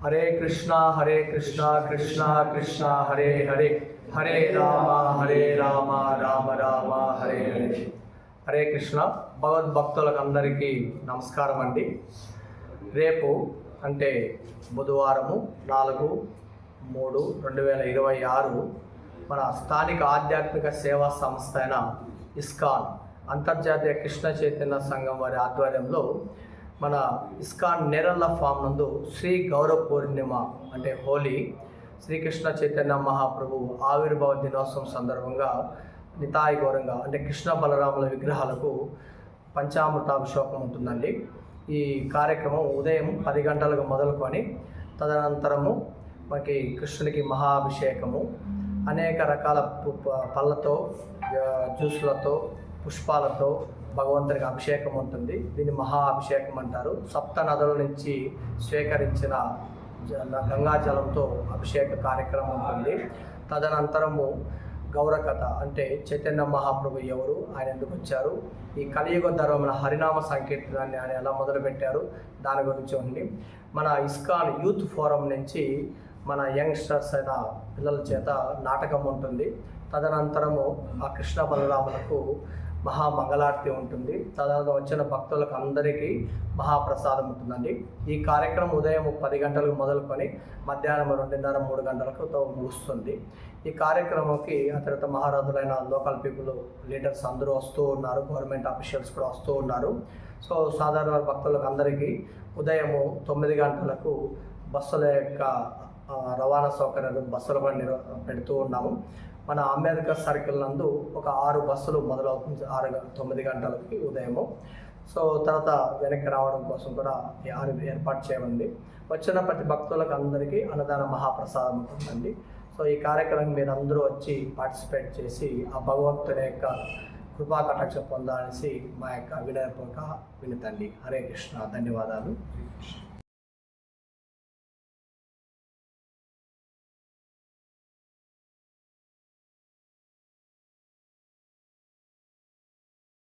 హరే కృష్ణ కృష్ణ కృష్ణ హరే హరే హరే రామ రామ రామ హరే హరే. హరే కృష్ణ. భగవద్భక్తులకు అందరికీ నమస్కారం అండి. రేపు అంటే బుధవారము 4/3/2026 మన స్థానిక ఆధ్యాత్మిక సేవా సంస్థ అయిన ఇస్కాన్ అంతర్జాతీయ కృష్ణ చైతన్య సంఘం వారి ఆధ్వర్యంలో మన ఇస్కాన్ నేరళ్ళ ఫామ్ నందు శ్రీ గౌరవ పూర్ణిమ అంటే హోలీ శ్రీకృష్ణ చైతన్య మహాప్రభు ఆవిర్భావ దినోత్సవం సందర్భంగా నితాయి గౌరంగా అంటే కృష్ణ బలరాముల విగ్రహాలకు పంచామృతాభిషేకం ఉంటుందండి. ఈ కార్యక్రమం ఉదయం 10 గంటలకు మొదలుకొని తదనంతరము మనకి కృష్ణునికి మహాభిషేకము అనేక రకాల పళ్ళతో జ్యూసులతో పుష్పాలతో భగవంతునికి అభిషేకం ఉంటుంది. దీన్ని మహా అభిషేకం అంటారు. 7 నదుల నుంచి స్వీకరించిన గంగాజలంతో అభిషేక కార్యక్రమం ఉంటుంది. తదనంతరము గౌరకథ అంటే చైతన్య మహాప్రభు ఎవరు, ఆయన ఎందుకు వచ్చారు, ఈ కలియుగ ధర్మమైన హరినామ సంకీర్తనాన్ని ఆయన ఎలా మొదలుపెట్టారు దాని గురించి ఉంది. మన ఇస్కాన్ యూత్ ఫోరం నుంచి మన యంగ్స్టర్స్ అయిన పిల్లల చేత నాటకం ఉంటుంది. తదనంతరము ఆ కృష్ణ బలరాములకు మహామంగళారతి ఉంటుంది. తదనంతరం వచ్చిన భక్తులకు అందరికీ మహాప్రసాదం ఉంటుందండి. ఈ కార్యక్రమం ఉదయం 10 గంటలకు మొదలుకొని మధ్యాహ్నం 2:30-3 గంటలకు ముగుస్తుంది. ఈ కార్యక్రమంకి అతనిత మహారాజులైన లోకల్ పీపుల్ లీడర్స్ అందరూ వస్తూ ఉన్నారు, గవర్నమెంట్ ఆఫీషియల్స్ కూడా వస్తూ ఉన్నారు. సో సాధారణ భక్తులకు అందరికీ ఉదయం 9 గంటలకు బస్సుల యొక్క రవాణా సౌకర్యాలు బస్సులు కూడా పెడుతూ ఉన్నాము. మన అంబేద్కర్ సర్కిల్ నందు ఒక 6 బస్సులు మొదలవుతుంది 9 గంటలకి ఉదయము. సో తర్వాత వెనక్కి రావడం కోసం కూడా 6 ఏర్పాటు చేయమంది. వచ్చిన ప్రతి భక్తులకు అందరికీ అన్నదాన మహాప్రసాదం ఉంటుందండి. సో ఈ కార్యక్రమం మీరు అందరూ వచ్చి పార్టిసిపేట్ చేసి ఆ భగవంతుని యొక్క కృపా కటాక్ష పొందాలనేసి మా యొక్క వినయపూర్వక వినతండి. హరే కృష్ణ. ధన్యవాదాలు.